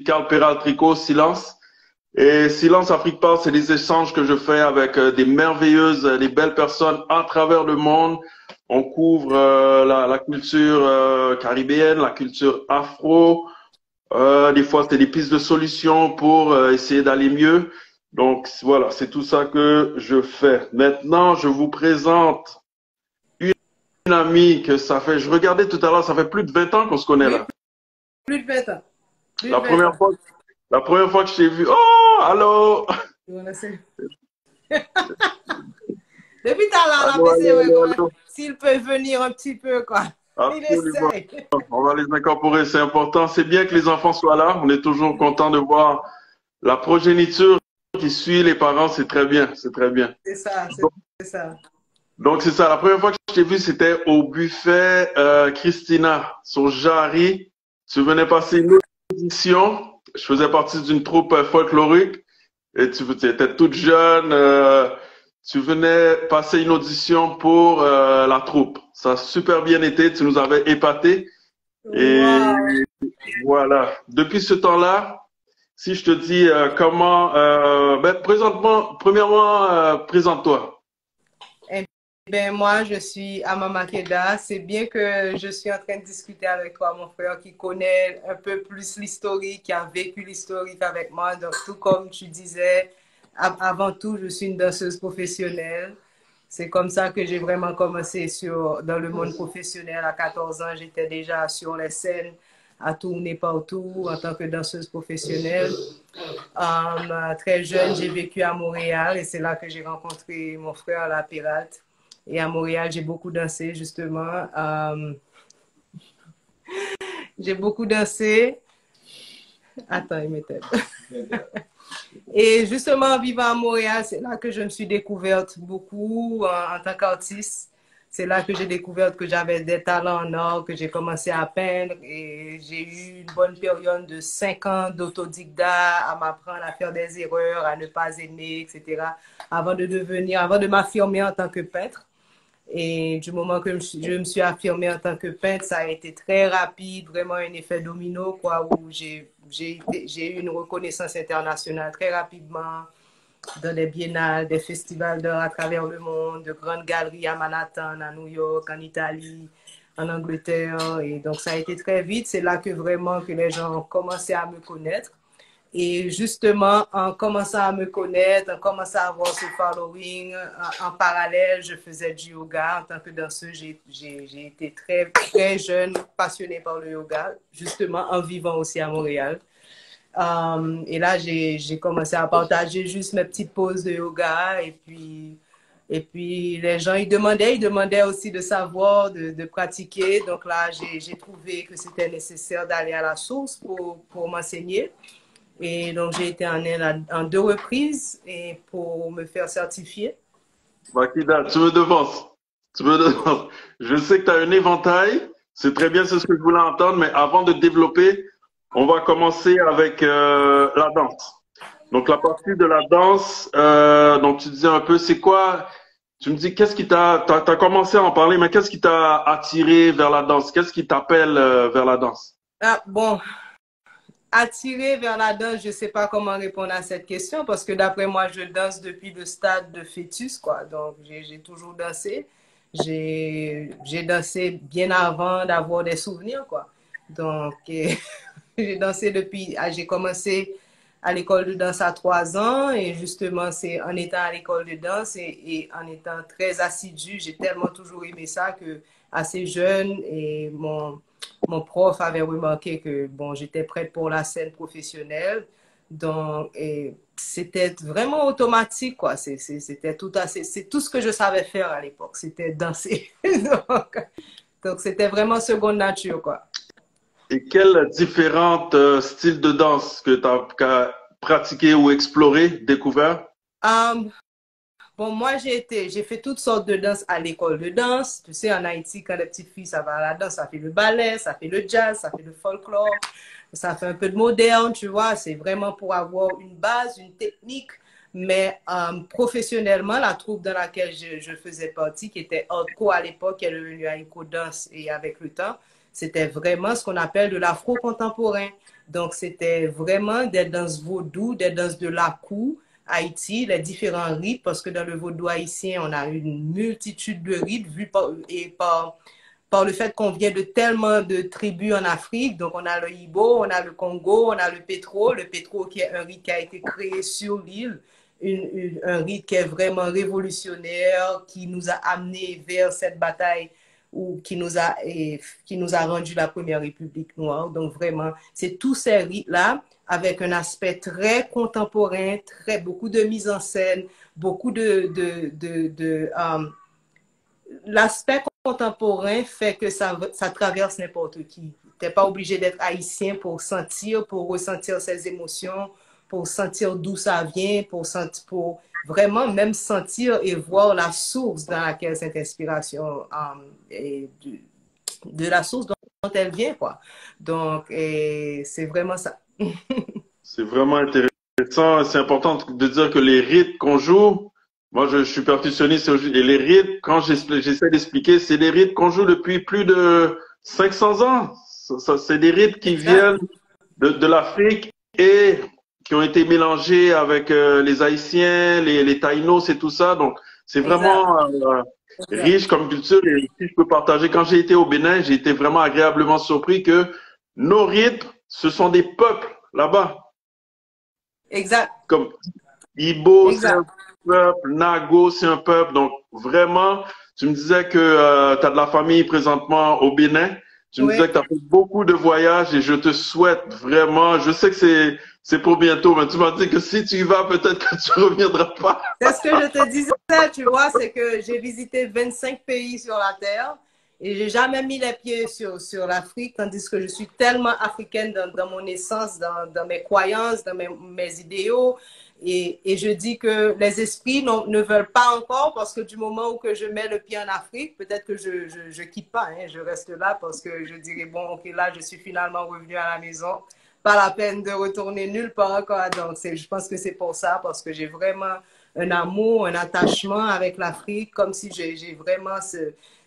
Carl Peral Tricot, Silence. Et Silence Afrique Part, c'est des échanges que je fais avec des merveilleuses, des belles personnes à travers le monde. On couvre la culture caribéenne, la culture afro. Des fois, c'est des pistes de solutions pour essayer d'aller mieux. Donc voilà, c'est tout ça que je fais. Maintenant, je vous présente une amie que ça fait, je regardais tout à l'heure, ça fait plus de 20 ans qu'on se connaît Oui, là. plus de 20 ans. Plus de La 20 première ans. fois, la première fois que je t'ai vu, oh, allô, Voilà, depuis tout à l'heure, là, allô, mais c'est allô, vrai, allô, comment allô. s'il peut venir un petit peu, quoi. Il Absolument. essaye. On va les incorporer, c'est important. C'est bien que les enfants soient là. On est toujours content de voir la progéniture qui suit les parents. C'est très bien, c'est très bien. C'est ça, c'est ça. Donc c'est ça. La première fois que je t'ai vu, c'était au buffet Christina sur Jarry. Tu venais passer une audition. Je faisais partie d'une troupe folklorique et tu étais toute jeune. Tu venais passer une audition pour la troupe. Ça a super bien été. Tu nous avais épatés. Et Wow. voilà. Depuis ce temps-là, si je te dis comment, présentement, premièrement, présente-toi. Eh bien, moi, je suis Ama Makeda. C'est bien que je suis en train de discuter avec toi, mon frère, qui connaît un peu plus l'historique, qui a vécu l'historique avec moi. Donc, tout comme tu disais, avant tout, je suis une danseuse professionnelle. C'est comme ça que j'ai vraiment commencé dans le monde professionnel. À 14 ans, j'étais déjà sur les scènes, à tourner partout en tant que danseuse professionnelle. Très jeune, j'ai vécu à Montréal et c'est là que j'ai rencontré mon frère, la pirate. Et à Montréal, j'ai beaucoup dansé, justement. J'ai beaucoup dansé. Attends, il m'était. Et justement, en vivant à Montréal, c'est là que je me suis découverte beaucoup en tant qu'artiste. C'est là que j'ai découvert que j'avais des talents en or, que j'ai commencé à peindre et j'ai eu une bonne période de 5 ans d'autodidacte à m'apprendre à faire des erreurs, à ne pas aimer, etc. Avant de m'affirmer en tant que peintre. Et du moment que je me suis affirmée en tant que peintre, ça a été très rapide, vraiment un effet domino, quoi, où j'ai eu une reconnaissance internationale très rapidement dans des biennales, des festivals d'art à travers le monde, de grandes galeries à Manhattan, à New York, en Italie, en Angleterre. Et donc, ça a été très vite. C'est là que vraiment que les gens ont commencé à me connaître. Et justement, en commençant à me connaître, en commençant à avoir ce following, en parallèle, je faisais du yoga. En tant que danseuse, j'ai été très, très jeune, passionnée par le yoga, justement en vivant aussi à Montréal. Et là, j'ai commencé à partager juste mes petites pauses de yoga. Et puis les gens, ils demandaient aussi de savoir, de pratiquer. Donc là, j'ai trouvé que c'était nécessaire d'aller à la source pour m'enseigner. Et donc, j'ai été en Inde en 2 reprises et pour me faire certifier. Makida, tu me devances. Tu me devances. Je sais que tu as un éventail. C'est très bien, c'est ce que je voulais entendre. Mais avant de développer, on va commencer avec la danse. Donc, la partie de la danse, donc tu disais un peu, c'est quoi? Tu me dis, qu'est-ce qui t'as commencé à en parler, mais qu'est-ce qui t'a attiré vers la danse? Qu'est-ce qui t'appelle vers la danse? Ah, bon, attirer vers la danse, je ne sais pas comment répondre à cette question parce que d'après moi, je danse depuis le stade de fœtus, quoi. Donc, j'ai toujours dansé. J'ai dansé bien avant d'avoir des souvenirs, quoi. Donc, j'ai dansé j'ai commencé à l'école de danse à 3 ans et justement, c'est en étant à l'école de danse et en étant très assidue, j'ai tellement toujours aimé ça que assez jeune et mon prof avait remarqué que bon, j'étais prête pour la scène professionnelle. Donc, c'était vraiment automatique, quoi. C'est tout ce que je savais faire à l'époque, c'était danser. Donc, c'était vraiment seconde nature, quoi. Et quels différents styles de danse que tu as pratiqué ou exploré, découvert? Um, Bon, moi, j'ai fait toutes sortes de danses à l'école de danse. Tu sais, en Haïti, quand les petites filles, ça va à la danse, ça fait le ballet, ça fait le jazz, ça fait le folklore, ça fait un peu de moderne, tu vois. C'est vraiment pour avoir une base, une technique. Mais professionnellement, la troupe dans laquelle je faisais partie, qui était Hardcore à l'époque, qui est devenue Aïko Danse et avec le temps, c'était vraiment ce qu'on appelle de l'afro contemporain. Donc, c'était vraiment des danses vaudou, des danses de Lakou, Haïti, les différents rites, parce que dans le vaudou haïtien, on a une multitude de rites vus par le fait qu'on vient de tellement de tribus en Afrique. Donc, on a le Ibo, on a le Congo, on a le Petro qui est un rite qui a été créé sur l'île, un rite qui est vraiment révolutionnaire, qui nous a amené vers cette bataille ou qui nous a rendu la première République noire. Donc, vraiment, c'est tous ces rites-là avec un aspect très contemporain, beaucoup de mise en scène, beaucoup l'aspect contemporain fait que ça traverse n'importe qui. Tu n'es pas obligé d'être haïtien pour ressentir ses émotions, pour sentir d'où ça vient, pour vraiment même sentir et voir la source dans laquelle cette inspiration de la source dont elle vient, quoi. Donc, c'est vraiment ça. C'est vraiment intéressant. C'est important de dire que les rythmes qu'on joue, moi je suis percussionniste et les rythmes, quand j'essaie d'expliquer, c'est des rythmes qu'on joue depuis plus de 500 ans. C'est des rythmes qui viennent de l'Afrique et qui ont été mélangés avec les Haïtiens, les Taïnos et tout ça. Donc, c'est vraiment riche comme culture. Et si je peux partager, quand j'ai été au Bénin, j'ai été vraiment agréablement surpris que nos rythmes, ce sont des peuples là-bas. Exact. Comme Ibo, c'est un peuple, Nago, c'est un peuple. Donc, vraiment, tu me disais que tu as de la famille présentement au Bénin. Tu me disais que tu as fait beaucoup de voyages et je te souhaite vraiment, je sais que c'est pour bientôt, mais tu m'as dit que si tu y vas, peut-être que tu reviendras pas. C'est ce que je te disais, tu vois, c'est que j'ai visité 25 pays sur la Terre et j'ai jamais mis les pieds sur l'Afrique, tandis que je suis tellement africaine dans mon essence, dans mes croyances, dans mes idéaux. Et je dis que les esprits ne veulent pas encore parce que du moment où que je mets le pied en Afrique, peut-être que je quitte pas, hein, je reste là parce que je dirais, bon, ok, là, je suis finalement revenue à la maison. Pas la peine de retourner nulle part encore. Donc, je pense que c'est pour ça, parce que j'ai vraiment un amour, un attachement avec l'Afrique, comme si j'ai vraiment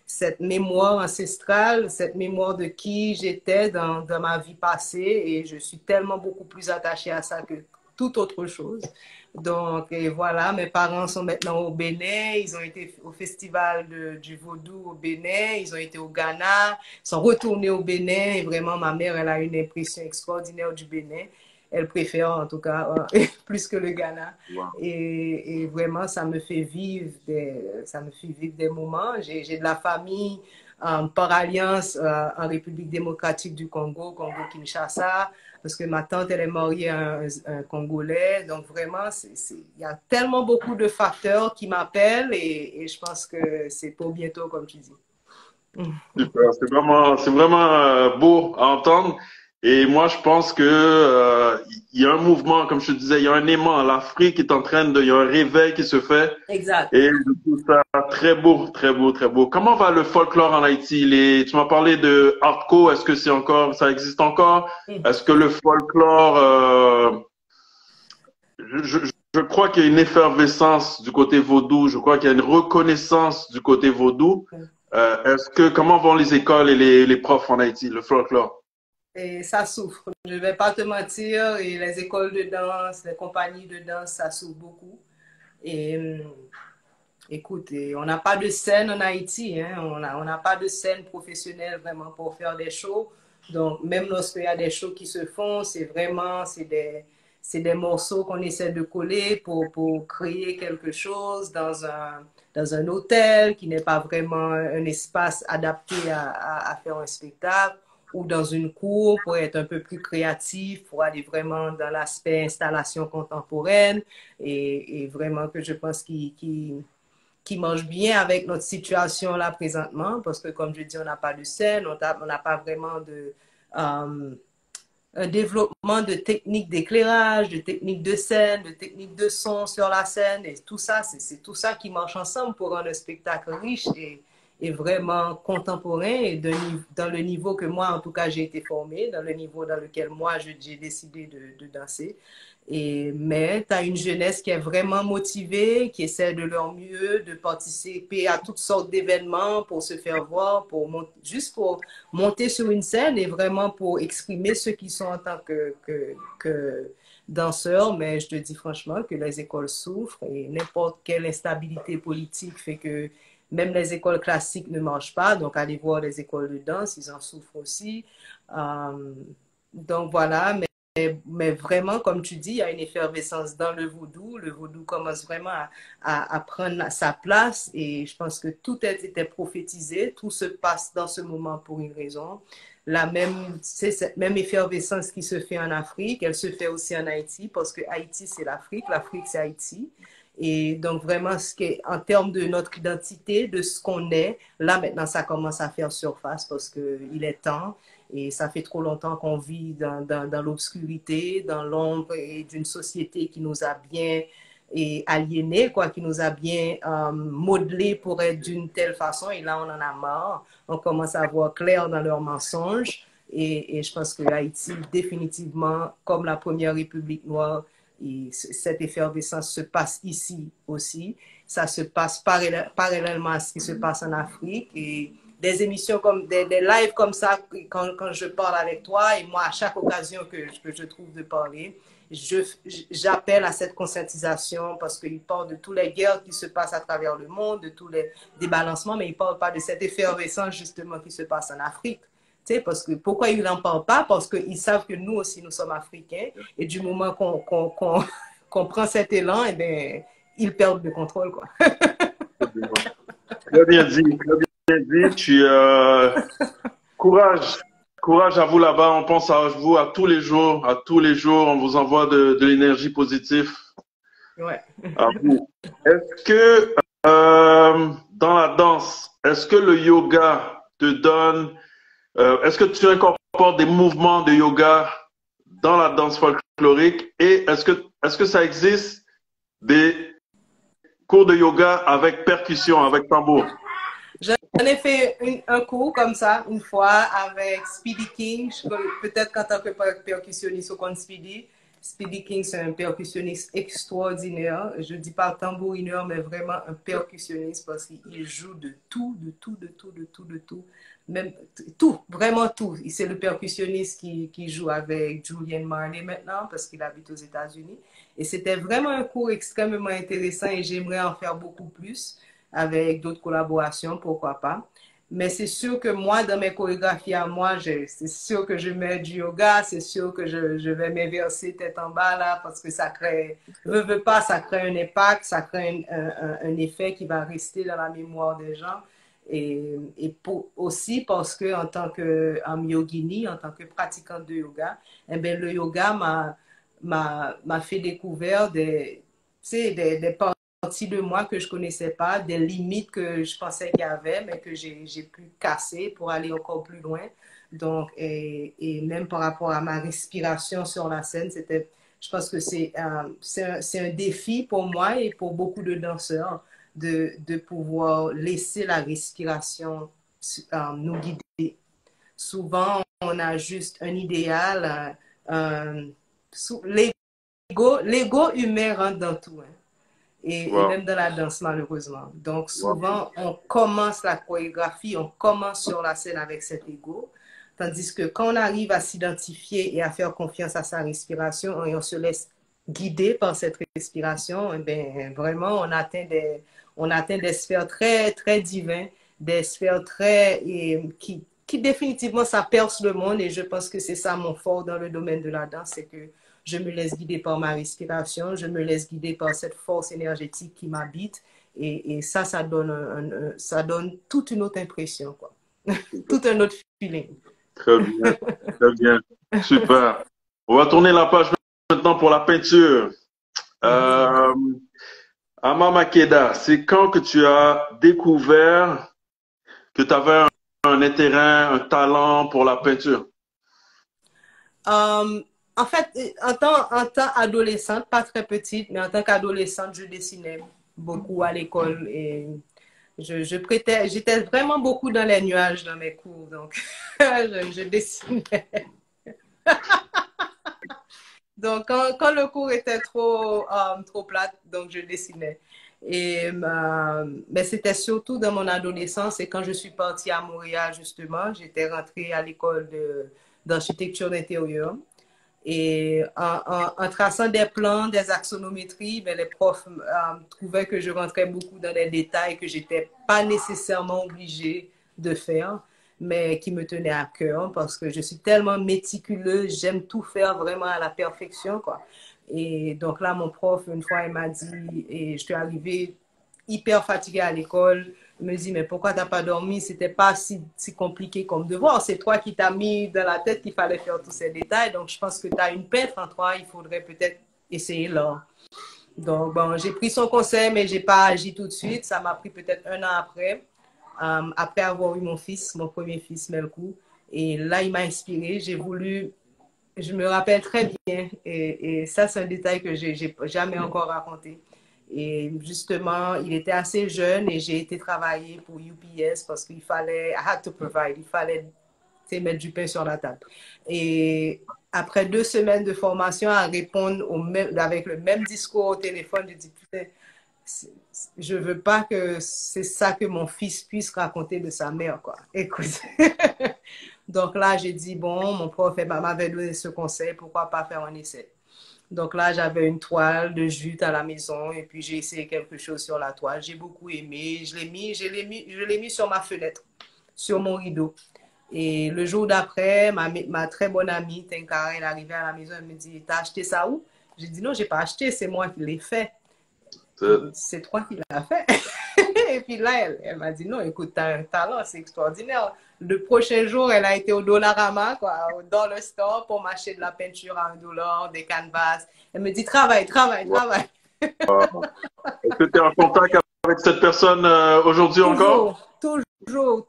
cette mémoire ancestrale, cette mémoire de qui j'étais dans ma vie passée, et je suis tellement beaucoup plus attachée à ça que toute autre chose. Donc, et voilà, mes parents sont maintenant au Bénin, ils ont été au festival du Vaudou au Bénin, ils ont été au Ghana, ils sont retournés au Bénin, et vraiment, ma mère, elle a une impression extraordinaire du Bénin. Elle préfère, en tout cas, plus que le Ghana. Wow. Et vraiment, ça me fait vivre des moments. J'ai de la famille par alliance en République démocratique du Congo, Congo-Kinshasa, parce que ma tante, elle est mariée à un Congolais. Donc, vraiment, il y a tellement beaucoup de facteurs qui m'appellent et je pense que c'est pour bientôt, comme tu dis. Super, c'est vraiment beau à entendre. Et moi, je pense que il y a un mouvement, comme je te disais, il y a un aimant. L'Afrique est en train il y a un réveil qui se fait. Exact. Et je trouve ça très beau, très beau, très beau. Comment va le folklore en Haïti? Tu m'as parlé de Artco. Est-ce que ça existe encore? Est-ce que le folklore, je crois qu'il y a une effervescence du côté vaudou. Je crois qu'il y a une reconnaissance du côté vaudou. Comment vont les écoles et les profs en Haïti, le folklore? Et ça souffre. Je ne vais pas te mentir. Et les écoles de danse, les compagnies de danse, ça souffre beaucoup. Et écoute, on n'a pas de scène en Haïti. Hein. On n'a pas de scène professionnelle vraiment pour faire des shows. Donc, même lorsqu'il y a des shows qui se font, c'est des morceaux qu'on essaie de coller pour créer quelque chose dans un hôtel qui n'est pas vraiment un espace adapté à faire un spectacle, ou dans une cour pour être un peu plus créatif, pour aller vraiment dans l'aspect installation contemporaine et vraiment que je pense qui marche bien avec notre situation là présentement, parce que comme je dis, on n'a pas de scène, on n'a pas vraiment un développement de techniques d'éclairage, de techniques de scène, de techniques de son sur la scène, et tout ça, c'est tout ça qui marche ensemble pour rendre un spectacle riche est vraiment contemporain et dans le niveau que moi, en tout cas, j'ai été formée, dans le niveau dans lequel moi, j'ai décidé de danser. Mais tu as une jeunesse qui est vraiment motivée, qui essaie de leur mieux, de participer à toutes sortes d'événements pour se faire voir, juste pour monter sur une scène et vraiment pour exprimer ce qu'ils sont en tant que danseurs. Mais je te dis franchement que les écoles souffrent et n'importe quelle instabilité politique fait que même les écoles classiques ne marchent pas. Donc, allez voir les écoles de danse, ils en souffrent aussi. Donc, voilà. Mais vraiment, comme tu dis, il y a une effervescence dans le vaudou. Le vaudou commence vraiment à prendre sa place et je pense que tout a été prophétisé. Tout se passe dans ce moment pour une raison. C'est cette même effervescence qui se fait en Afrique, elle se fait aussi en Haïti parce que Haïti, c'est l'Afrique c'est Haïti. Et donc, vraiment, en termes de notre identité, de ce qu'on est, là, maintenant, ça commence à faire surface parce qu'il est temps. Et ça fait trop longtemps qu'on vit dans l'obscurité, dans l'ombre et d'une société qui nous a bien aliénés, quoi, qui nous a bien modelés pour être d'une telle façon. Et là, on en a marre. On commence à voir clair dans leurs mensonges. Et je pense que Haïti, définitivement, comme la première République noire, et cette effervescence se passe ici aussi. Ça se passe parallèlement à ce qui se passe en Afrique. Et des émissions comme des lives comme ça, quand je parle avec toi, et moi, à chaque occasion que je trouve de parler, j'appelle à cette conscientisation parce qu'il parle de toutes les guerres qui se passent à travers le monde, de tous les débalancements, mais il ne parle pas de cette effervescence justement qui se passe en Afrique. Tu sais, parce que pourquoi ils n'en parlent pas? Parce qu'ils savent que nous aussi, nous sommes Africains. Et du moment qu'on prend cet élan, eh bien, ils perdent le contrôle, quoi. Très bien dit, très bien dit. Courage, courage à vous là-bas. On pense à vous à tous les jours, à tous les jours. On vous envoie de l'énergie positive. Ouais. À vous. Est-ce que dans la danse, est-ce que le yoga te donne, est-ce que tu incorpores des mouvements de yoga dans la danse folklorique et est-ce que ça existe des cours de yoga avec percussion, avec tambour? J'en ai fait un cours comme ça une fois avec Speedy King. Peut-être qu'en tant que percussionniste au compte Speedy. Speedy King, c'est un percussionniste extraordinaire. Je ne dis pas tambourineur, mais vraiment un percussionniste parce qu'il joue de tout, de tout, de tout, de tout, de tout. Même tout, vraiment tout. C'est le percussionniste qui joue avec Julian Marley maintenant parce qu'il habite aux États-Unis. Et c'était vraiment un cours extrêmement intéressant et j'aimerais en faire beaucoup plus avec d'autres collaborations, pourquoi pas. Mais c'est sûr que moi, dans mes chorégraphies à moi, c'est sûr que je mets du yoga, c'est sûr que je vais m'inverser tête en bas là, parce que ça crée, veux pas, ça crée un impact, ça crée un effet qui va rester dans la mémoire des gens. Et aussi parce que en tant que yogini, en tant que pratiquante de yoga, eh bien, le yoga m'a fait découvrir des parties de moi que je connaissais pas, des limites que je pensais qu'il y avait, mais que j'ai pu casser pour aller encore plus loin. Donc, et même par rapport à ma respiration sur la scène, je pense que c'est un défi pour moi et pour beaucoup de danseurs de pouvoir laisser la respiration nous guider. Souvent, on a juste un idéal. L'ego humain rentre dans tout. Hein. Et même dans la danse, malheureusement. Donc, souvent, on commence la chorégraphie, on commence sur la scène avec cet ego. Tandis que quand on arrive à s'identifier et à faire confiance à sa respiration et on se laisse guider par cette respiration, eh bien, vraiment, on atteint des sphères très, très divines, des sphères qui définitivement, ça perce le monde. Et je pense que c'est ça mon fort dans le domaine de la danse, c'est que je me laisse guider par ma respiration, je me laisse guider par cette force énergétique qui m'habite. Et ça donne toute une autre impression, quoi. Tout un autre feeling. Très bien, très bien. Super. On va tourner la page maintenant pour la peinture. Ama Makeda, c'est quand que tu as découvert que tu avais un intérêt, un talent pour la peinture? En fait, en tant adolescente, pas très petite, mais en tant qu'adolescente, je dessinais beaucoup à l'école et j'étais vraiment beaucoup dans les nuages dans mes cours, donc je dessinais. Donc, quand le cours était trop plate, donc je dessinais. Mais c'était surtout dans mon adolescence et quand je suis partie à Montréal, justement, j'étais rentrée à l'école d'architecture d'intérieur. Et en traçant des plans, des axonométries, ben, les profs trouvaient que je rentrais beaucoup dans les détails que je n'étais pas nécessairement obligée de faire, mais qui me tenaient à cœur parce que je suis tellement méticuleuse, j'aime tout faire vraiment à la perfection, quoi. Et donc là, mon prof, une fois, il m'a dit, et je suis arrivée hyper fatiguée à l'école, il me dit, mais pourquoi tu n'as pas dormi? C'était pas si compliqué comme devoir. C'est toi qui t'as mis dans la tête qu'il fallait faire tous ces détails. Donc, je pense que tu as une peintre en toi. Il faudrait peut-être essayer là. Donc, bon, j'ai pris son conseil, mais je n'ai pas agi tout de suite. Ça m'a pris peut-être un an après avoir eu mon premier fils, Melkou. Et là, il m'a inspiré. Je me rappelle très bien. Et ça, c'est un détail que j'ai jamais encore raconté. Et justement, il était assez jeune et j'ai été travailler pour UPS parce qu'il fallait, I had to provide, il fallait mettre du pain sur la table. Et après 2 semaines de formation à répondre avec le même discours au téléphone, je dis, putain, je veux pas que c'est ça que mon fils puisse raconter de sa mère, quoi. Écoute. Donc là, j'ai dit, bon, mon prof m'avait donné ce conseil, pourquoi pas faire un essai? Donc là, j'avais une toile de jute à la maison et puis j'ai essayé quelque chose sur la toile. J'ai beaucoup aimé. Je l'ai mis sur ma fenêtre, sur mon rideau. Et le jour d'après, ma très bonne amie, Tenkara, elle est arrivée à la maison, elle me dit, t'as acheté ça où? J'ai dit, non, j'ai pas acheté, c'est moi qui l'ai fait. C'est toi qui l'as fait. Et puis là, elle m'a dit, non, écoute, t'as un talent, c'est extraordinaire. Le prochain jour, elle a été au Dollarama, quoi, dans le store pour m'acheter de la peinture à $1, des canvas. Elle me dit, travaille. Est-ce que tu es en contact avec cette personne aujourd'hui encore? Toujours.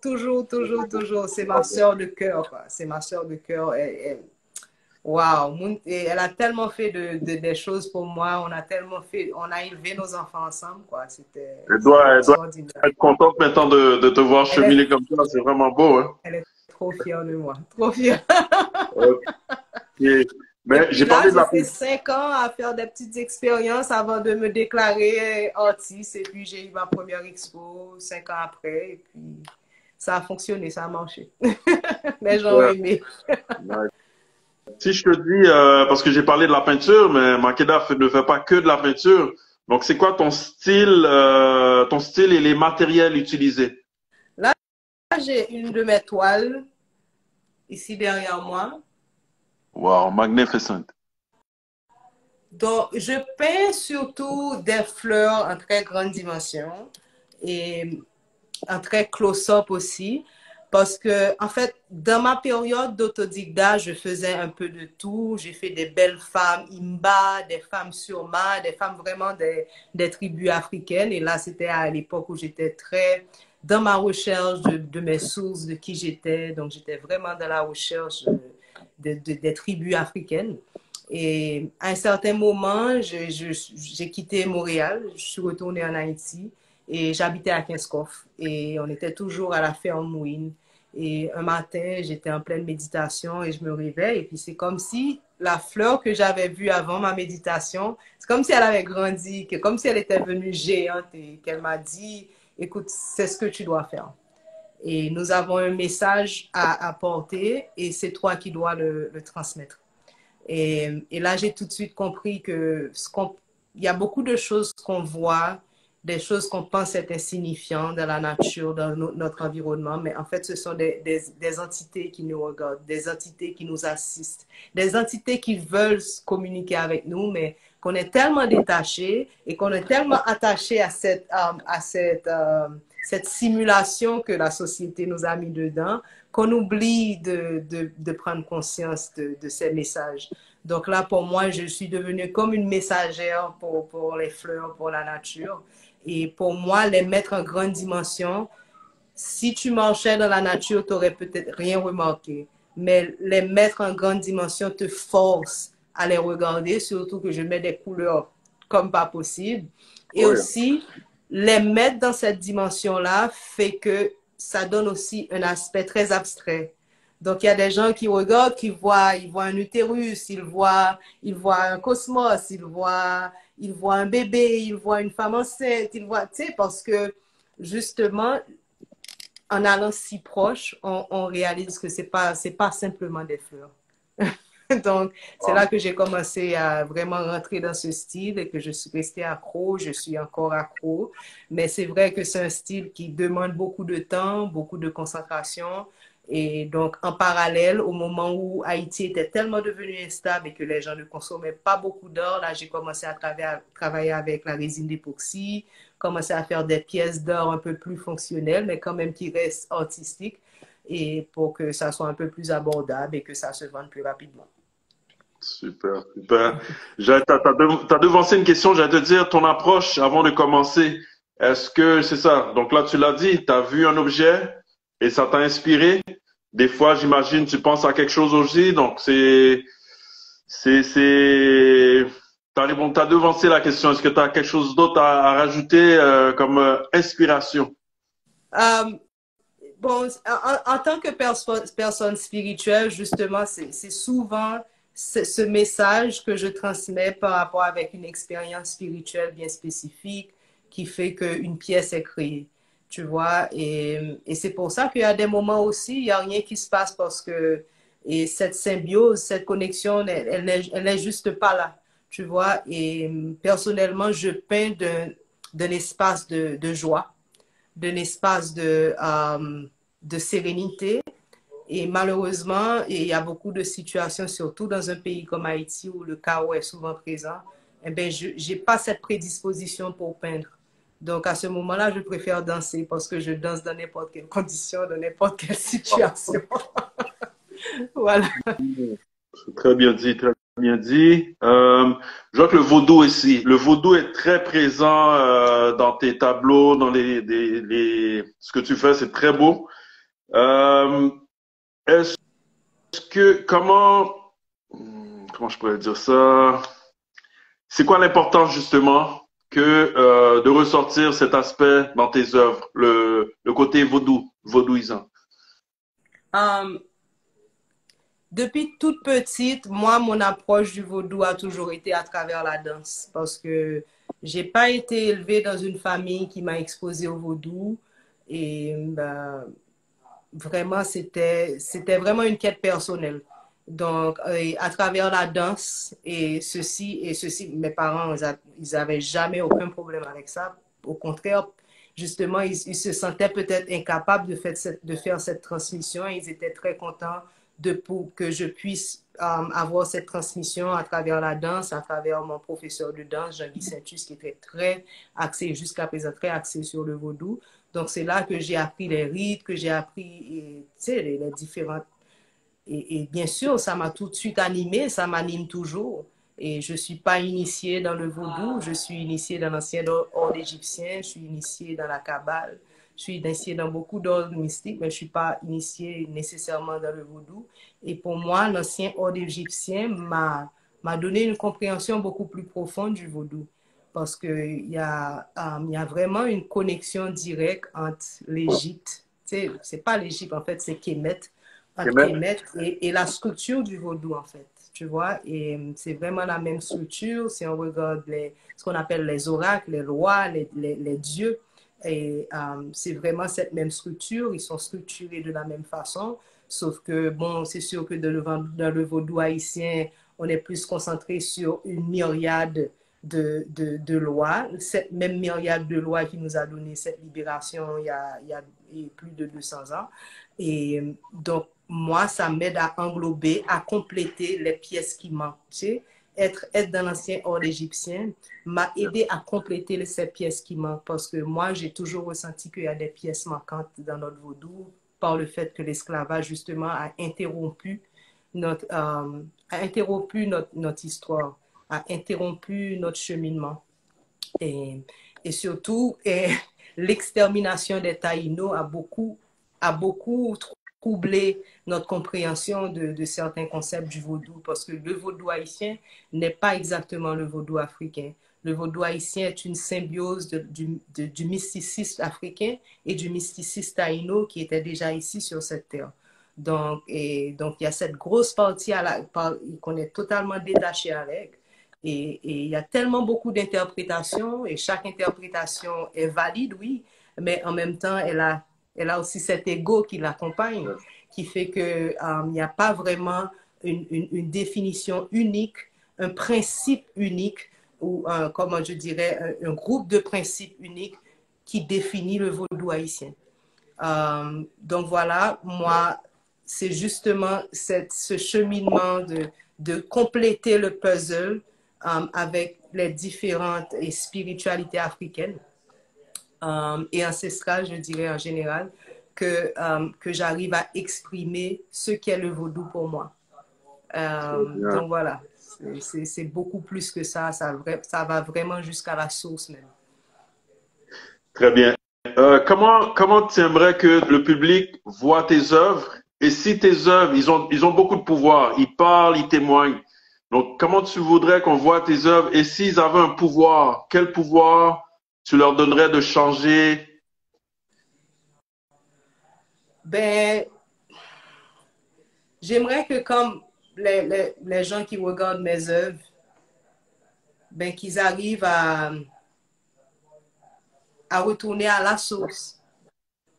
C'est ma soeur de cœur, quoi. C'est ma soeur de cœur. Wow, elle a tellement fait des choses pour moi. On a élevé nos enfants ensemble, quoi. C'était Elle doit extraordinaire. être contente maintenant de te voir cheminer comme ça. C'est vraiment beau, hein? Elle est trop fière de moi, trop fière. Okay. Et Mais puis j'ai là, parlé de j'ai la fait 5 ans à faire des petites expériences avant de me déclarer artiste. Et puis j'ai eu ma première expo 5 ans après. Et puis ça a fonctionné, ça a marché. Les gens ont aimé. Si je te dis, parce que j'ai parlé de la peinture, mais Makeda ne fait pas que de la peinture. Donc, c'est quoi ton style et les matériels utilisés? Là, j'ai une de mes toiles ici derrière moi. Wow, magnificent. Donc, je peins surtout des fleurs en très grande dimension et en très close-up aussi. Parce que, en fait, dans ma période d'autodidacte, je faisais un peu de tout. J'ai fait des belles femmes Imba, des femmes Surma, des femmes vraiment des tribus africaines. Et là, c'était à l'époque où j'étais très dans ma recherche de mes sources, de qui j'étais. Donc, j'étais vraiment dans la recherche des tribus africaines. Et à un certain moment, j'ai quitté Montréal. Je suis retournée en Haïti et j'habitais à Kinskoff. Et on était toujours à la ferme Mouine. Et un matin, j'étais en pleine méditation et je me réveille. Et puis, c'est comme si la fleur que j'avais vue avant ma méditation, c'est comme si elle avait grandi, comme si elle était venue géante et qu'elle m'a dit, écoute, c'est ce que tu dois faire. Et nous avons un message à porter et c'est toi qui dois le transmettre. Et là, j'ai tout de suite compris que il y a beaucoup de choses qu'on voit, des choses qu'on pense être insignifiantes dans la nature, dans notre environnement, mais en fait, ce sont des entités qui nous regardent, des entités qui nous assistent, des entités qui veulent communiquer avec nous, mais qu'on est tellement détaché et qu'on est tellement attaché à cette simulation que la société nous a mis dedans, qu'on oublie de prendre conscience de ces messages. Donc là, pour moi, je suis devenue comme une messagère pour les fleurs, pour la nature. Et pour moi, les mettre en grande dimension, si tu marchais dans la nature, tu n'aurais peut-être rien remarqué. Mais les mettre en grande dimension te force à les regarder, surtout que je mets des couleurs comme pas possible. Et aussi, les mettre dans cette dimension-là fait que ça donne aussi un aspect très abstrait. Donc, il y a des gens qui regardent, ils voient un utérus, ils voient un cosmos, ils voient un bébé, ils voient une femme enceinte, ils voient, tu sais, parce que justement, en allant si proche, on réalise que c'est pas simplement des fleurs. Donc, c'est là que j'ai commencé à vraiment rentrer dans ce style et que je suis restée accro, je suis encore accro. Mais c'est vrai que c'est un style qui demande beaucoup de temps, beaucoup de concentration. Et donc, en parallèle, au moment où Haïti était tellement devenu instable et que les gens ne consommaient pas beaucoup d'or, là, j'ai commencé à travailler avec la résine d'époxy, commencer à faire des pièces d'or un peu plus fonctionnelles, mais quand même qui restent artistiques, et pour que ça soit un peu plus abordable et que ça se vende plus rapidement. Super, super. T'as devancé une question, j'allais te dire ton approche avant de commencer. Est-ce que c'est ça? Donc là, tu l'as dit, tu as vu un objet et ça t'a inspiré. Des fois, j'imagine, tu penses à quelque chose aussi. Donc c'est, t'as devancé la question. Est-ce que tu as quelque chose d'autre à rajouter comme inspiration? Euh, bon, en tant que personne spirituelle, justement, c'est souvent ce message que je transmets par rapport avec une expérience spirituelle bien spécifique qui fait qu'une pièce est créée. Tu vois, et c'est pour ça qu'il y a des moments aussi, il n'y a rien qui se passe parce que et cette symbiose, cette connexion, elle n'est juste pas là. Tu vois, et personnellement, je peins d'un espace de joie, d'un espace de sérénité. Et malheureusement, il y a beaucoup de situations, surtout dans un pays comme Haïti, où le chaos est souvent présent. Eh bien, je n'ai pas cette prédisposition pour peindre. Donc, à ce moment-là, je préfère danser parce que je danse dans n'importe quelle condition, dans n'importe quelle situation. Voilà. C'est très bien dit, très bien dit. Je vois que le vaudou ici, le vaudou est très présent dans tes tableaux, dans ce que tu fais, c'est très beau. Euh, est-ce comment je pourrais dire ça? C'est quoi l'importance justement de ressortir cet aspect dans tes œuvres, le côté vaudouisant? Um, Depuis toute petite, moi, mon approche du vaudou a toujours été à travers la danse parce que j'ai pas été élevée dans une famille qui m'a exposée au vaudou et ben, vraiment, c'était vraiment une quête personnelle. Donc, à travers la danse et ceci, mes parents, ils avaient jamais aucun problème avec ça. Au contraire, justement, ils se sentaient peut-être incapables de faire cette transmission. Ils étaient très contents pour que je puisse avoir cette transmission à travers la danse, à travers mon professeur de danse, Jean-Guy Saintus, qui était très axé, jusqu'à présent, très axé sur le vaudou. Donc, c'est là que j'ai appris les rites, que j'ai appris les différentes. Et bien sûr, ça m'a tout de suite animé, ça m'anime toujours. Et je ne suis pas initiée dans le vaudou, je suis initiée dans l'ancien ordre égyptien, je suis initiée dans la Kabbale, je suis initiée dans beaucoup d'ordres mystiques, mais je ne suis pas initiée nécessairement dans le vaudou. Et pour moi, l'ancien ordre égyptien m'a donné une compréhension beaucoup plus profonde du vaudou. Parce qu'il y a vraiment une connexion directe entre l'Égypte, c'est pas l'Égypte en fait, c'est Kemet, entre Kemet et la structure du vaudou en fait, tu vois, et c'est vraiment la même structure si on regarde ce qu'on appelle les oracles, les lois, les dieux, et c'est vraiment cette même structure, ils sont structurés de la même façon, sauf que bon, c'est sûr que dans le vaudou haïtien, on est plus concentré sur une myriade de lois, cette même myriade de lois qui nous a donné cette libération il y a plus de 200 ans. Et donc, moi, ça m'aide à englober, à compléter les pièces qui manquent. Tu sais, être dans l'ancien ordre égyptien m'a aidé à compléter ces pièces qui manquent parce que moi, j'ai toujours ressenti qu'il y a des pièces manquantes dans notre vaudou par le fait que l'esclavage, justement, a interrompu notre histoire, a interrompu notre cheminement. Et, et surtout, l'extermination des Taïnos a beaucoup troublé notre compréhension de certains concepts du vaudou, parce que le vaudou haïtien n'est pas exactement le vaudou africain. Le vaudou haïtien est une symbiose du mysticisme africain et du mysticisme taïno qui était déjà ici sur cette terre. Donc, il y a cette grosse partie qu'on est totalement détaché avec. Et il y a tellement beaucoup d'interprétations et chaque interprétation est valide, oui, mais en même temps, elle a aussi cet ego qui l'accompagne, qui fait qu'il n'y a pas vraiment une définition unique, un principe unique ou comment je dirais, un groupe de principes uniques qui définit le vaudou haïtien. Donc voilà, moi, c'est justement ce cheminement de compléter le puzzle avec les différentes spiritualités africaines et ancestrales, je dirais en général, que j'arrive à exprimer ce qu'est le vaudou pour moi. Donc voilà, c'est beaucoup plus que ça va vraiment jusqu'à la source même. Très bien. Comment tu aimerais que le public voit tes œuvres? Et si tes œuvres, ils ont beaucoup de pouvoir, ils parlent, ils témoignent. Donc, comment tu voudrais qu'on voit tes œuvres? Et s'ils avaient un pouvoir, quel pouvoir tu leur donnerais de changer? Ben, j'aimerais que comme les gens qui regardent mes œuvres, ben, qu'ils arrivent à retourner à la source.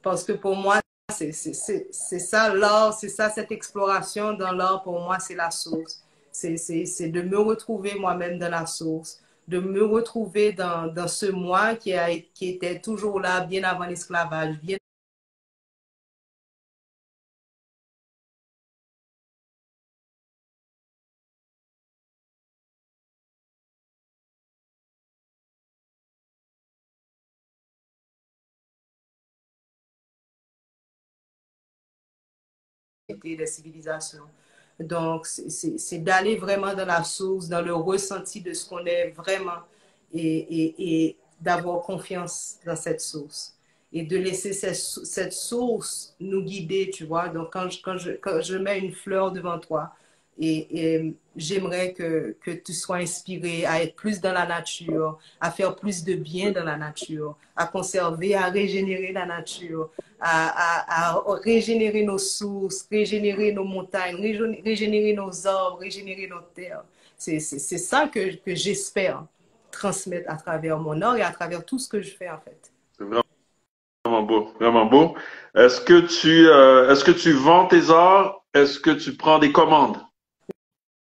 Parce que pour moi, c'est ça l'art, c'est ça cette exploration dans l'art, pour moi, c'est la source. C'est de me retrouver moi-même dans la source, de me retrouver dans ce moi qui était toujours là bien avant l'esclavage, bien des civilisations. Donc, c'est d'aller vraiment dans la source, dans le ressenti de ce qu'on est vraiment et d'avoir confiance dans cette source et de laisser cette source nous guider, tu vois. Donc, quand je mets une fleur devant toi et j'aimerais que tu sois inspiré à être plus dans la nature, à faire plus de bien dans la nature, à conserver, à régénérer la nature, à régénérer nos sources, régénérer nos montagnes, régénérer nos arbres, régénérer nos terres. C'est ça que j'espère transmettre à travers mon art et à travers tout ce que je fais en fait. C'est vraiment beau, vraiment beau. Est-ce que tu vends tes arts? Est-ce que tu prends des commandes?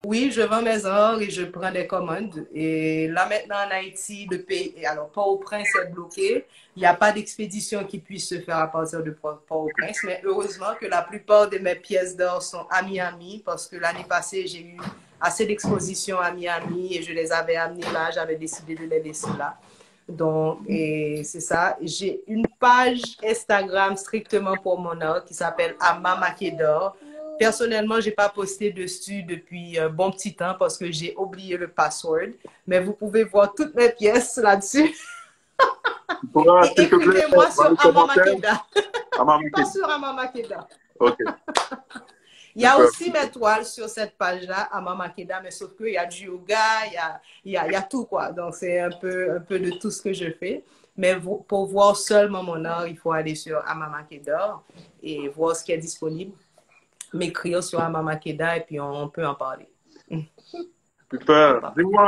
Oui, je vends mes arts et je prends des commandes. Et là, maintenant, en Haïti, le pays, alors Port-au-Prince est bloqué. Il n'y a pas d'expédition qui puisse se faire à partir de Port-au-Prince. Mais heureusement que la plupart de mes pièces d'or sont à Miami parce que l'année passée, j'ai eu assez d'expositions à Miami et je les avais amenées là. J'avais décidé de les laisser là. Donc, et c'est ça. J'ai une page Instagram strictement pour mon art qui s'appelle Ama Makedor. Personnellement, je n'ai pas posté dessus depuis un bon petit temps parce que j'ai oublié le password. Mais vous pouvez voir toutes mes pièces là-dessus. Et écrivez-moi sur Ama Makeda. Pas sur Ama Makeda. OK. Il y a aussi mes toiles sur cette page-là, Ama Makeda, mais sauf qu'il y a du yoga, il y a tout, quoi. Donc, c'est un peu de tout ce que je fais. Mais pour voir seulement mon art, il faut aller sur Ama Makeda et voir ce qui est disponible. M'écrire sur Ama Makeda et puis on peut en parler. Super. Dis-moi,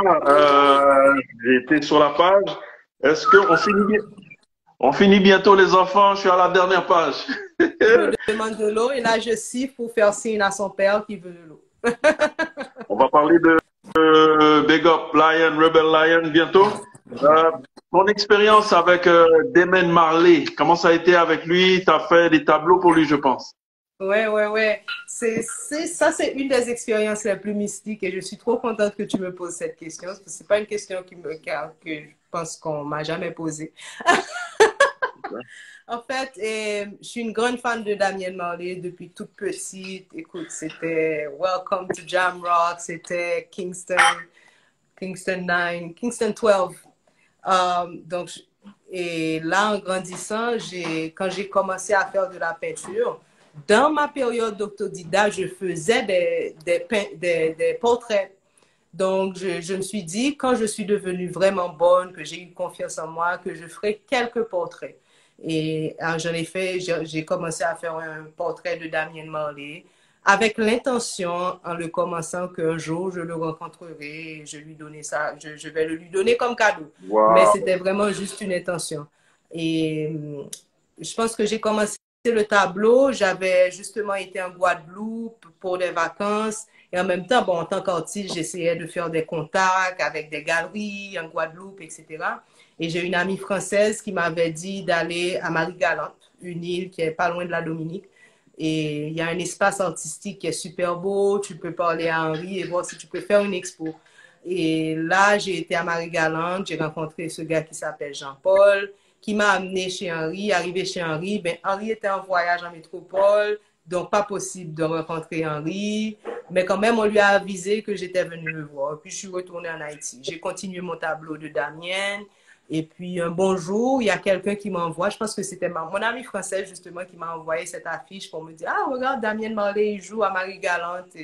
j'ai été sur la page. Est-ce qu'on finit bientôt les enfants? Je suis à la dernière page. Je me demande de l'eau et là je siffle pour faire signe à son père qui veut de l'eau. On va parler de Big Up Lion, Rebel Lion bientôt. Ton expérience avec Damon Marley, comment ça a été avec lui? Tu as fait des tableaux pour lui, je pense. Ouais. Ça, c'est une des expériences les plus mystiques et je suis trop contente que tu me poses cette question parce que c'est pas une question que je pense qu'on m'a jamais posée. En fait, je suis une grande fan de Damien Marley depuis toute petite. Écoute, c'était Welcome to Jamrock, c'était Kingston 9, Kingston 12. Donc, et là, en grandissant, quand j'ai commencé à faire de la peinture, dans ma période d'autodidacte, je faisais des portraits. Donc, je me suis dit, quand je suis devenue vraiment bonne, que j'ai eu confiance en moi, que je ferai quelques portraits. Et j'en ai fait, j'ai commencé à faire un portrait de Damien Marley avec l'intention, en le commençant, qu'un jour je le rencontrerai et je lui donner ça, je vais le lui donner comme cadeau. Mais Wow. c'était vraiment juste une intention. Et je pense que j'ai commencé le tableau, j'avais justement été en Guadeloupe pour des vacances. Et en même temps, bon, en tant qu'artiste, j'essayais de faire des contacts avec des galeries en Guadeloupe, etc. Et j'ai une amie française qui m'avait dit d'aller à Marie-Galante, une île qui est pas loin de la Dominique. Et il y a un espace artistique qui est super beau. Tu peux parler à Henri et voir si tu peux faire une expo. Et là, j'ai été à Marie-Galante. J'ai rencontré ce gars qui s'appelle Jean-Paul, qui m'a amené chez Henri. Arrivé chez Henri, ben, Henri était en voyage en métropole. Donc, pas possible de rencontrer Henri. Mais quand même, on lui a avisé que j'étais venue le voir. Puis, je suis retournée en Haïti. J'ai continué mon tableau de Damien. Et puis, un bonjour, il y a quelqu'un qui m'envoie, je pense que c'était mon ami français justement qui m'a envoyé cette affiche pour me dire, ah, regarde, Damien Marley, il joue à Marie-Galante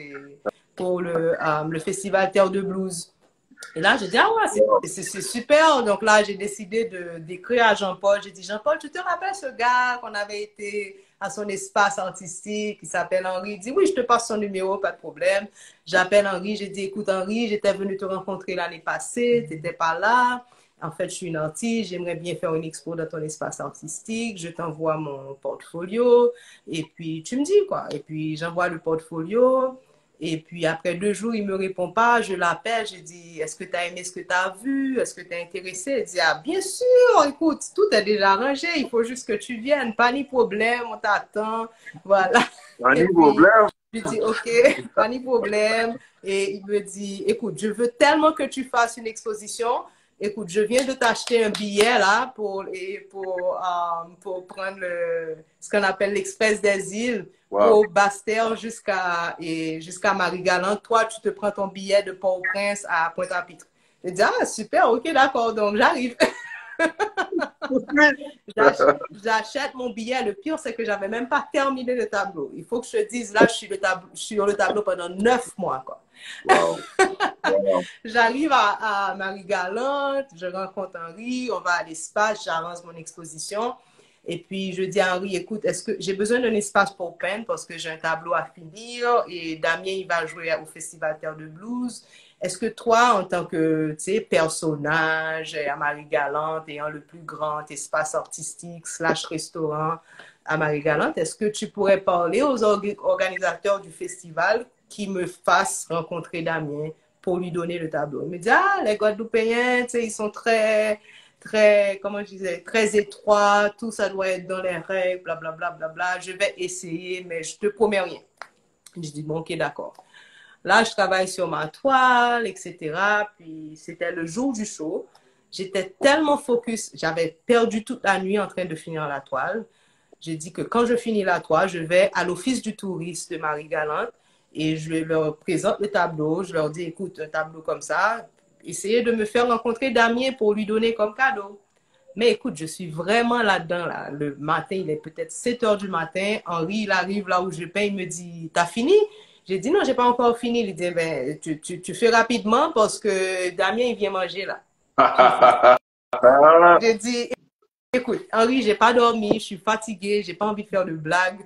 pour le festival Terre de Blues. Et là, j'ai dit, ah ouais, c'est super. Donc là, j'ai décidé d'écrire à Jean-Paul. J'ai dit, Jean-Paul, tu te rappelles ce gars qu'on avait été à son espace artistique, qui s'appelle Henri? Il dit, oui, je te passe son numéro, pas de problème. J'appelle Henri, j'ai dit, écoute Henri, j'étais venu te rencontrer l'année passée, tu n'étais pas là. En fait, je suis une artiste, j'aimerais bien faire une expo dans ton espace artistique, je t'envoie mon portfolio, et puis tu me dis quoi. Et puis j'envoie le portfolio, et puis après 2 jours, il ne me répond pas, je l'appelle, je dis, est-ce que tu as aimé ce que tu as vu? Est-ce que tu es intéressé? Il dit, ah bien sûr, écoute, tout est déjà arrangé, il faut juste que tu viennes, pas ni problème, on t'attend, voilà. Pas Et de puis, problème. je lui dis, ok, pas ni problème. Et il me dit, écoute, je veux tellement que tu fasses une exposition. Écoute, je viens de t'acheter un billet là pour prendre ce qu'on appelle l'Express des îles Wow. pour Basse-Terre jusqu'à Marie-Galante. Toi, tu te prends ton billet de Port-au-Prince à Pointe-à-Pitre. Je dis, ah, super, ok, d'accord, donc j'arrive. J'achète mon billet. Le pire, c'est que j'avais même pas terminé le tableau. Il faut que je te dise, là, je suis sur le tableau pendant 9 mois, quoi. Wow. Wow. J'arrive à Marie-Galante, je rencontre Henri, on va à l'espace, j'avance mon exposition. Et puis, je dis à Henri, écoute, est-ce que j'ai besoin d'un espace pour peindre parce que j'ai un tableau à finir et Damien, il va jouer au Festival Terre de Blues. Est-ce que toi, en tant que personnage à Marie-Galante, ayant le plus grand espace artistique / restaurant à Marie-Galante, est-ce que tu pourrais parler aux organisateurs du festival qui me fassent rencontrer Damien pour lui donner le tableau? Il me dit, ah, les Guadeloupéens, ils sont comment je disais, très étroits, tout ça doit être dans les règles, blablabla, bla, bla, bla. Je vais essayer, mais je te promets rien. Je dis, bon, ok, d'accord. Là, je travaille sur ma toile, etc. Puis, c'était le jour du show. J'étais tellement focus, j'avais perdu toute la nuit en train de finir la toile. J'ai dit que quand je finis la toile, je vais à l'Office du tourisme de Marie-Galante et je leur présente le tableau. Je leur dis, écoute, un tableau comme ça, essayez de me faire rencontrer Damien pour lui donner comme cadeau. Mais écoute, je suis vraiment là-dedans. Là. Le matin, il est peut-être 7 heures du matin. Henri, il arrive là où je peins, il me dit, t'as fini? J'ai dit, non, j'ai pas encore fini. Il dit, ben, tu fais rapidement parce que Damien, il vient manger là. J'ai dit, écoute, Henri, j'ai pas dormi, je suis fatiguée, j'ai pas envie de faire de blagues.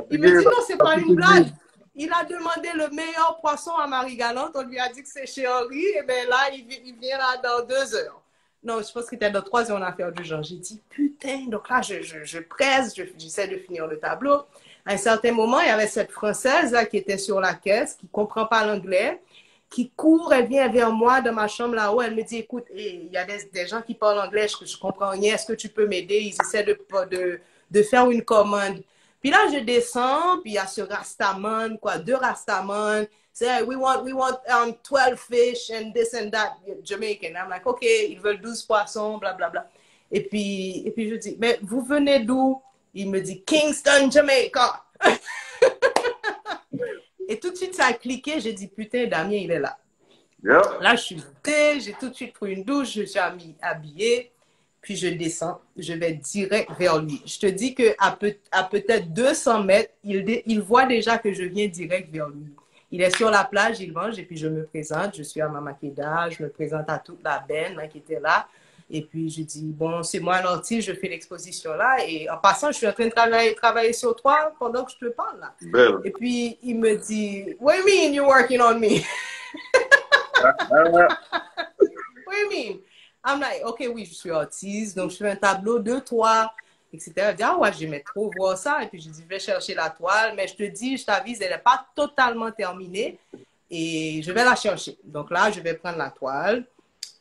Il me dit, non, c'est pas une blague. Il a demandé le meilleur poisson à Marie-Galante. On lui a dit que c'est chez Henri. Et bien là, il vient là dans 2 heures. Non, je pense qu'il était dans 3 heures en affaire du genre. J'ai dit, putain. Donc là, je presse, j'essaie de finir le tableau. À un certain moment, il y avait cette Française là qui était sur la caisse, qui ne comprend pas l'anglais, qui court, elle vient vers moi dans ma chambre là-haut. Elle me dit, écoute, il y a des gens qui parlent anglais, je ne comprends rien. Est-ce que tu peux m'aider? Ils essaient de faire une commande. Puis là, je descends, puis il y a ce Rastaman, 2 Rastaman. Say, we want 12 fish and this and that, Jamaican. I'm like, OK, ils veulent 12 poissons, blablabla. Bla, bla. Et puis je dis, mais vous venez d'où? Il me dit, Kingston, Jamaica. Et tout de suite, ça a cliqué. J'ai dit, putain, Damien, il est là. Yeah. Là, je suis montée, j'ai tout de suite pris une douche, je suis habillée. Puis je descends, je vais direct vers lui. Je te dis qu'à peut-être 200 mètres, il voit déjà que je viens direct vers lui. Il est sur la plage, il mange, et puis je me présente. Je suis à Mama Keda, je me présente à toute la benne hein, qui était là. Et puis, je dis, bon, c'est moi l'artiste, je fais l'exposition là. Et en passant, je suis en train de travailler sur toi pendant que je te parle là. Belle. Et puis, il me dit, what do you mean you're working on me? What do you mean? I'm like, OK, oui, je suis artiste, donc je fais un tableau de toi, etc. Elle dit, ah ouais, j'aimais trop voir ça. Et puis, je dis, je vais chercher la toile, mais je te dis, je t'avise, elle n'est pas totalement terminée et je vais la chercher. Donc là, je vais prendre la toile,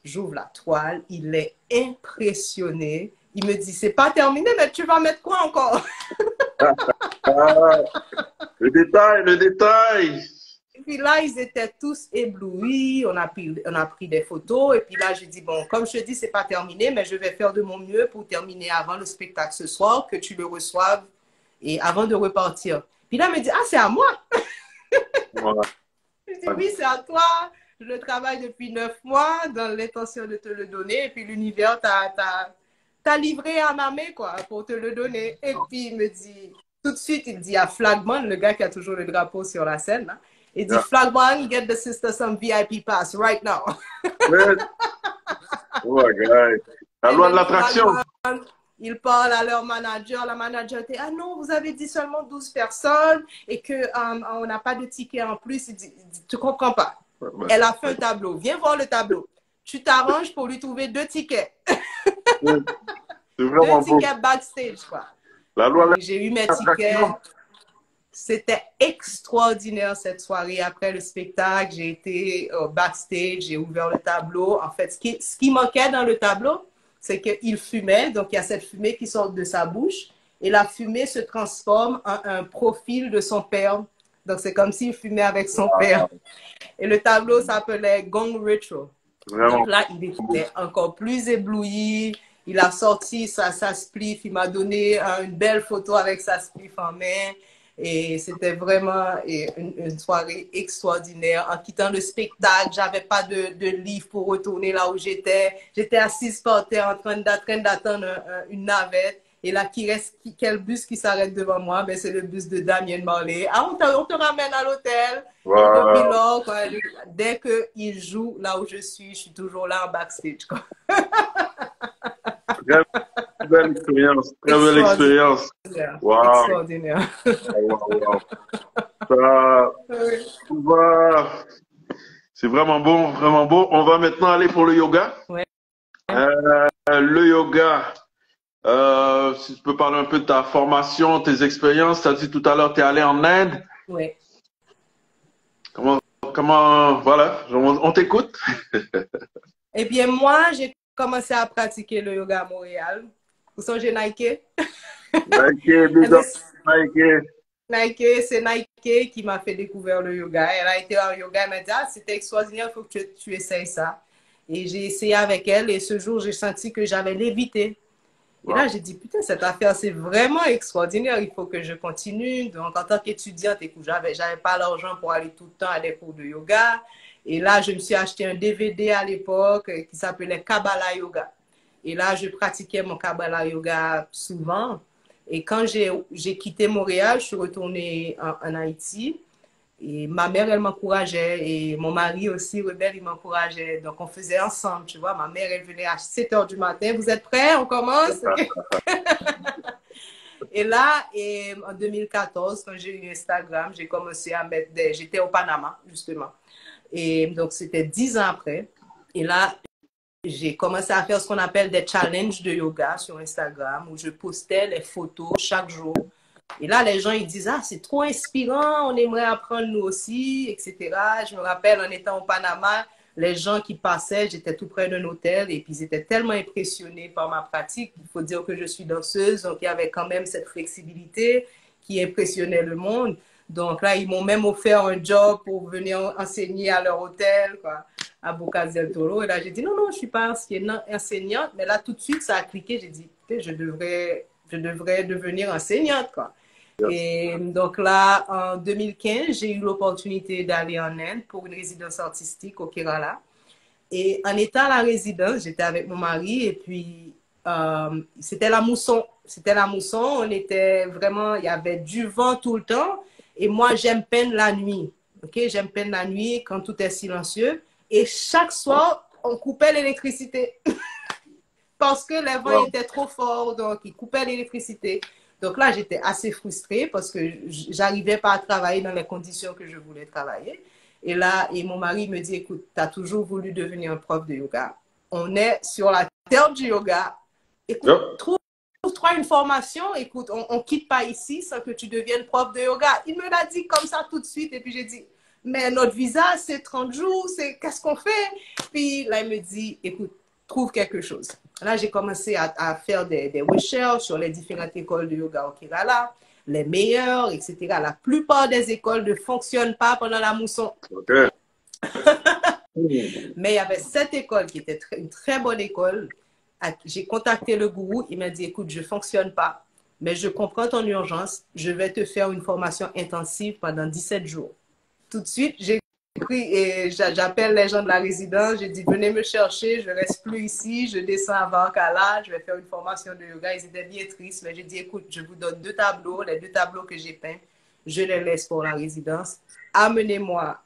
j'ouvre la toile, il est impressionné. Il me dit, c'est pas terminé, mais tu vas mettre quoi encore? Ah, le détail, le détail. Et puis là, ils étaient tous éblouis. On a pris des photos. Et puis là, je dis, bon, comme je te dis, c'est pas terminé, mais je vais faire de mon mieux pour terminer avant le spectacle ce soir, que tu le reçoives et avant de repartir. Puis là, il me dit, ah, c'est à moi. Voilà. Je dis, oui, c'est à toi. Je le travaille depuis 9 mois dans l'intention de te le donner. Et puis l'univers t'a livré à ma main, quoi, pour te le donner. Et puis il me dit, tout de suite, il dit à Flagman, le gars qui a toujours le drapeau sur la scène, là, il dit, Yeah. Flagman, get the sister some VIP pass right now. Ouais. Oh my God. La Et loi de même l'attraction. Flagman, il parle à leur manager. La manager dit, ah non, vous avez dit seulement 12 personnes et qu'on n'a pas de ticket en plus. Il dit, tu comprends pas. Elle a fait un tableau. Viens voir le tableau. Tu t'arranges pour lui trouver 2 tickets. C'est 2 vraiment beau. tickets backstage, quoi. La loi de J'ai eu mes tickets. l'attraction. C'était extraordinaire cette soirée. Après le spectacle, j'ai été backstage, j'ai ouvert le tableau. En fait, ce qui manquait dans le tableau, c'est qu'il fumait. Donc, il y a cette fumée qui sort de sa bouche. Et la fumée se transforme en un profil de son père. Donc, c'est comme s'il fumait avec son père. Et le tableau s'appelait Gong Ritual. Vraiment. Donc là, il était encore plus ébloui. Il a sorti sa spliff. Il m'a donné une belle photo avec sa spliff en main. Et c'était vraiment une soirée extraordinaire. En quittant le spectacle, j'avais pas de livre pour retourner là où j'étais. J'étais assise par terre en train d'attendre une navette. Et là, quel bus qui s'arrête devant moi? Ben, c'est le bus de Damien Marley. Ah, on te ramène à l'hôtel. Wow. Et depuis là, quoi, dès qu'il joue là où je suis toujours là en backstage, quoi. Très belle expérience. Très belle expérience. Wow. Extraordinaire. Wow, wow. C'est vraiment bon, vraiment beau. On va maintenant aller pour le yoga. Ouais. Le yoga, si tu peux parler un peu de ta formation, tes expériences. Tu as dit tout à l'heure, tu es allé en Inde. Oui. Voilà, on t'écoute. Eh bien, moi, j'ai commencé à pratiquer le yoga à Montréal. Vous songez Nike? Nike, c'est Nike qui m'a fait découvrir le yoga. Elle a été en yoga, elle m'a dit, ah, c'était extraordinaire, il faut que tu essayes ça. Et j'ai essayé avec elle et ce jour, j'ai senti que j'avais lévité. Et là, j'ai dit, putain, cette affaire, c'est vraiment extraordinaire, il faut que je continue. Donc, en tant qu'étudiante, écoute, j'avais pas l'argent pour aller tout le temps à des cours de yoga. Et là, je me suis acheté un DVD à l'époque qui s'appelait Kabbalah Yoga. Et là, je pratiquais mon Kabbalah Yoga souvent. Et quand j'ai quitté Montréal, je suis retournée en Haïti. Et ma mère, elle m'encourageait. Et mon mari aussi, Rebelle, il m'encourageait. Donc, on faisait ensemble, tu vois. Ma mère, elle venait à 7 h du matin. Vous êtes prêts? On commence? Et là, en 2014, quand j'ai eu Instagram, j'ai commencé à mettre J'étais au Panama, justement. Et donc, c'était 10 ans après. Et là, j'ai commencé à faire ce qu'on appelle des challenges de yoga sur Instagram où je postais les photos chaque jour. Et là, les gens, ils disent, ah, c'est trop inspirant, on aimerait apprendre nous aussi, etc. Je me rappelle, en étant au Panama, les gens qui passaient, j'étais tout près d'un hôtel et puis ils étaient tellement impressionnés par ma pratique. Il faut dire que je suis danseuse, donc il y avait quand même cette flexibilité qui impressionnait le monde. Donc là, ils m'ont même offert un job pour venir enseigner à leur hôtel, quoi, à Bocas del Toro. Et là, j'ai dit, non, non, je ne suis pas enseignante. Mais là, tout de suite, ça a cliqué. J'ai dit, je devrais devenir enseignante, quoi. Et donc là, en 2015, j'ai eu l'opportunité d'aller en Inde pour une résidence artistique au Kerala. Et en étant à la résidence, j'étais avec mon mari et puis c'était la mousson. C'était la mousson. On était vraiment, il y avait du vent tout le temps. Et moi, j'aime peine la nuit. Ok, j'aime peine la nuit quand tout est silencieux. Et chaque soir, on coupait l'électricité parce que les vents Wow. étaient trop forts, donc ils coupaient l'électricité. Donc là, j'étais assez frustrée parce que j'arrivais pas à travailler dans les conditions que je voulais travailler. Et là, et mon mari me dit, écoute, tu as toujours voulu devenir un prof de yoga. On est sur la terre du yoga. Écoute, Yep. trouve-toi une formation. Écoute, on quitte pas ici sans que tu deviennes prof de yoga. Il me l'a dit comme ça tout de suite. Et puis j'ai dit, mais notre visa, c'est 30 jours. Qu'est-ce qu'on fait? Puis là, il me dit, écoute, trouve quelque chose. Là, j'ai commencé à faire des recherches sur les différentes écoles de yoga au Kerala, les meilleures, etc. La plupart des écoles ne fonctionnent pas pendant la mousson. OK. Mais il y avait cette école qui était une très bonne école. J'ai contacté le gourou. Il m'a dit, écoute, je ne fonctionne pas, mais je comprends ton urgence. Je vais te faire une formation intensive pendant 17 jours. Tout de suite, j'ai écrit et j'appelle les gens de la résidence. J'ai dit, venez me chercher, je ne reste plus ici. Je descends à Varkala, je vais faire une formation de yoga. Ils étaient bien tristes, mais j'ai dit, écoute, je vous donne 2 tableaux, les 2 tableaux que j'ai peints. Je les laisse pour la résidence. Amenez-moi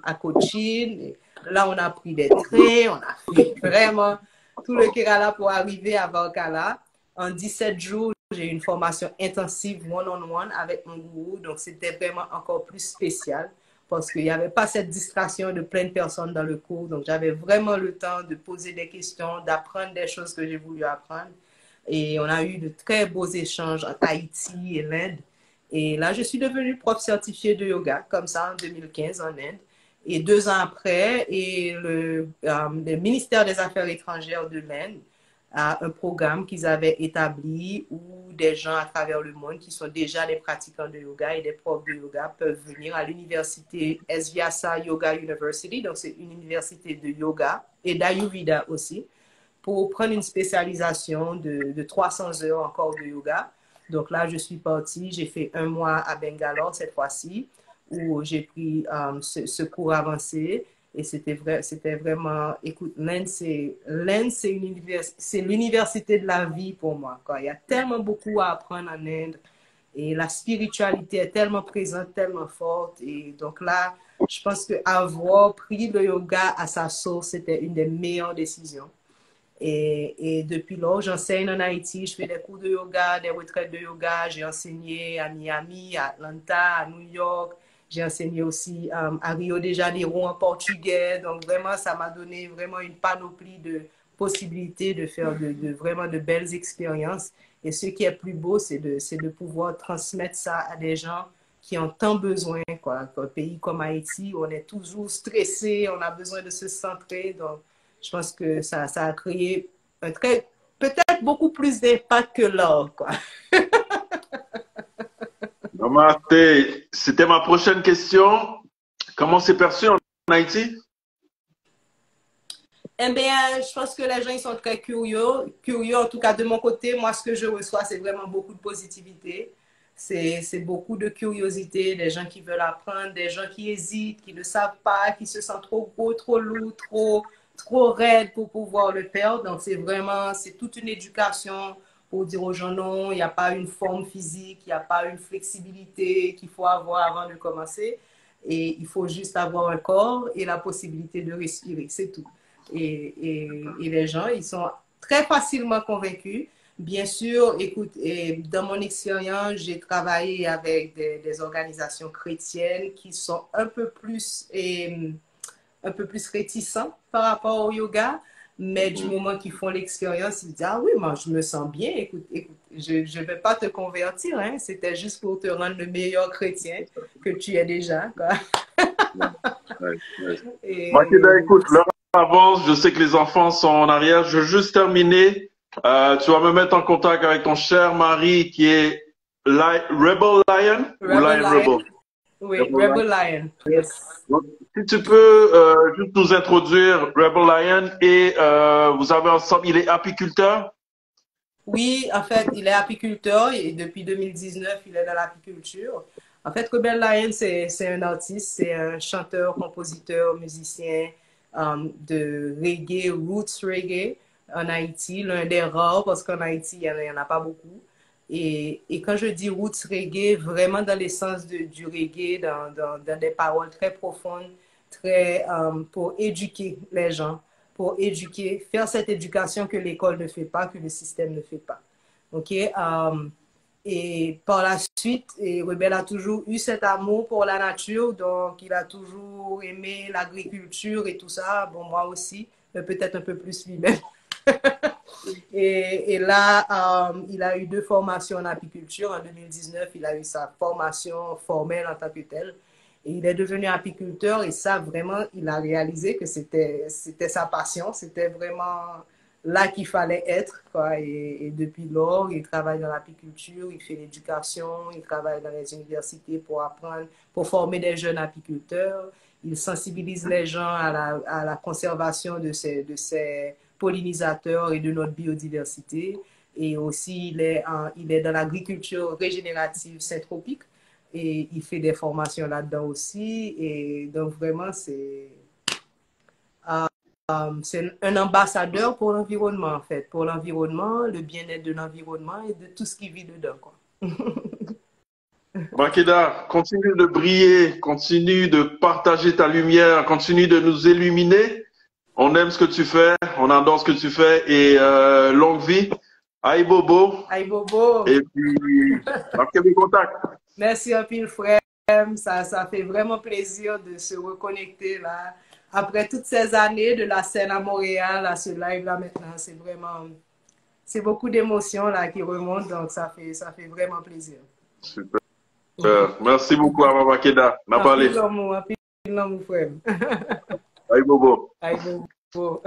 à Cochin. Et là, on a pris des trains, on a fait vraiment tout le Kerala pour arriver à Varkala. En 17 jours, j'ai eu une formation intensive one-on-one avec mon gourou. Donc, c'était vraiment encore plus spécial parce qu'il n'y avait pas cette distraction de plein de personnes dans le cours. Donc, j'avais vraiment le temps de poser des questions, d'apprendre des choses que j'ai voulu apprendre. Et on a eu de très beaux échanges entre Haïti et l'Inde. Et là, je suis devenue prof certifiée de yoga, comme ça, en 2015 en Inde. Et 2 ans après, et le ministère des Affaires étrangères de l'Inde a un programme qu'ils avaient établi où des gens à travers le monde qui sont déjà des pratiquants de yoga et des profs de yoga peuvent venir à l'université Svyasa Yoga University. Donc, c'est une université de yoga et d'Ayurveda aussi, pour prendre une spécialisation de 300 heures encore de yoga. Donc là, je suis partie, j'ai fait 1 mois à Bangalore cette fois-ci, où j'ai pris ce cours avancé. Et c'était vraiment, écoute, l'Inde, c'est l'université de la vie pour moi, quoi. Il y a tellement beaucoup à apprendre en Inde. Et la spiritualité est tellement présente, tellement forte. Et donc là, je pense qu'avoir pris le yoga à sa source, c'était une des meilleures décisions. Et depuis lors, j'enseigne en Haïti, je fais des cours de yoga, des retraites de yoga. J'ai enseigné à Miami, à Atlanta, à New York. J'ai enseigné aussi à Rio de Janeiro en portugais. Donc vraiment, ça m'a donné vraiment une panoplie de possibilités de faire vraiment de belles expériences. Et ce qui est plus beau, c'est de pouvoir transmettre ça à des gens qui ont tant besoin, quoi. Un pays comme Haïti, on est toujours stressé, on a besoin de se centrer. Donc, je pense que ça a créé peut-être beaucoup plus d'impact que l'or, quoi. Namaste. C'était ma prochaine question. Comment c'est perçu en Haïti? Eh bien, je pense que les gens, ils sont très curieux. En tout cas, de mon côté, moi, ce que je reçois, c'est vraiment beaucoup de positivité. C'est beaucoup de curiosité, des gens qui veulent apprendre, des gens qui hésitent, qui ne savent pas, qui se sentent trop gros, trop lourd, trop raide pour pouvoir le faire. Donc, c'est toute une éducation pour dire aux gens non, il n'y a pas une forme physique, il n'y a pas une flexibilité qu'il faut avoir avant de commencer. Et il faut juste avoir un corps et la possibilité de respirer, c'est tout. Et les gens, ils sont très facilement convaincus. Bien sûr, écoute, dans mon expérience, j'ai travaillé avec des organisations chrétiennes qui sont un peu plus réticents par rapport au yoga, mais du moment qu'ils font l'expérience, ils disent, ah oui, moi, je me sens bien, écoute, je ne vais pas te convertir, hein, c'était juste pour te rendre le meilleur chrétien que tu es déjà, quoi. Ouais, ouais. Et, Makeda, écoute, l'heure avance, je sais que les enfants sont en arrière. Je veux juste terminer. Tu vas me mettre en contact avec ton cher mari qui est Rebel Lion ou Rebel Lion Rebel? Lion. Oui, Rebel Rebel Lion. Lion, yes. Donc, si tu peux juste nous introduire Rebel Lion et vous avez ensemble, il est apiculteur? Oui, en fait, il est apiculteur et depuis 2019, il est dans l'apiculture. En fait, Rebel Lion, c'est un artiste, c'est un chanteur, compositeur, musicien de reggae, roots reggae en Haïti, l'un des rares parce qu'en Haïti, il n'y en a pas beaucoup. Et quand je dis roots reggae, vraiment dans l'essence du reggae, dans des paroles très profondes, pour éduquer les gens, pour éduquer, faire cette éducation que l'école ne fait pas, que le système ne fait pas. OK? Et par la suite, Rebelle a toujours eu cet amour pour la nature, donc il a toujours aimé l'agriculture et tout ça. Bon, moi aussi, mais peut-être un peu plus lui-même. Et là, il a eu 2 formations en apiculture. En 2019, il a eu sa formation formelle en tant que telle. Et il est devenu apiculteur et ça, vraiment, il a réalisé que c'était sa passion. C'était vraiment là qu'il fallait être, quoi. Et depuis lors, il travaille dans l'apiculture, il fait l'éducation, il travaille dans les universités pour apprendre, pour former des jeunes apiculteurs. Il sensibilise les gens à la conservation de ces pollinisateurs et de notre biodiversité. Et aussi, il est dans l'agriculture régénérative syntropique et il fait des formations là-dedans aussi. Et donc, vraiment, c'est un ambassadeur pour l'environnement, en fait, pour l'environnement, le bien-être de l'environnement et de tout ce qui vit dedans, quoi. Makeda, continue de briller, continue de partager ta lumière, continue de nous illuminer. On aime ce que tu fais, on adore ce que tu fais et longue vie. Aïe Bobo. Aïe Bobo. Et puis, à quel contact. Merci un peu, frère. Ça fait vraiment plaisir de se reconnecter là. Après toutes ces années de la scène à Montréal, à ce live là maintenant, c'est beaucoup d'émotions là qui remontent, donc ça fait vraiment plaisir. Super. Merci beaucoup à Makeda. N'a pas allé. Un peu l'amour, frère. Aïe Bobo. Aïe Bobo.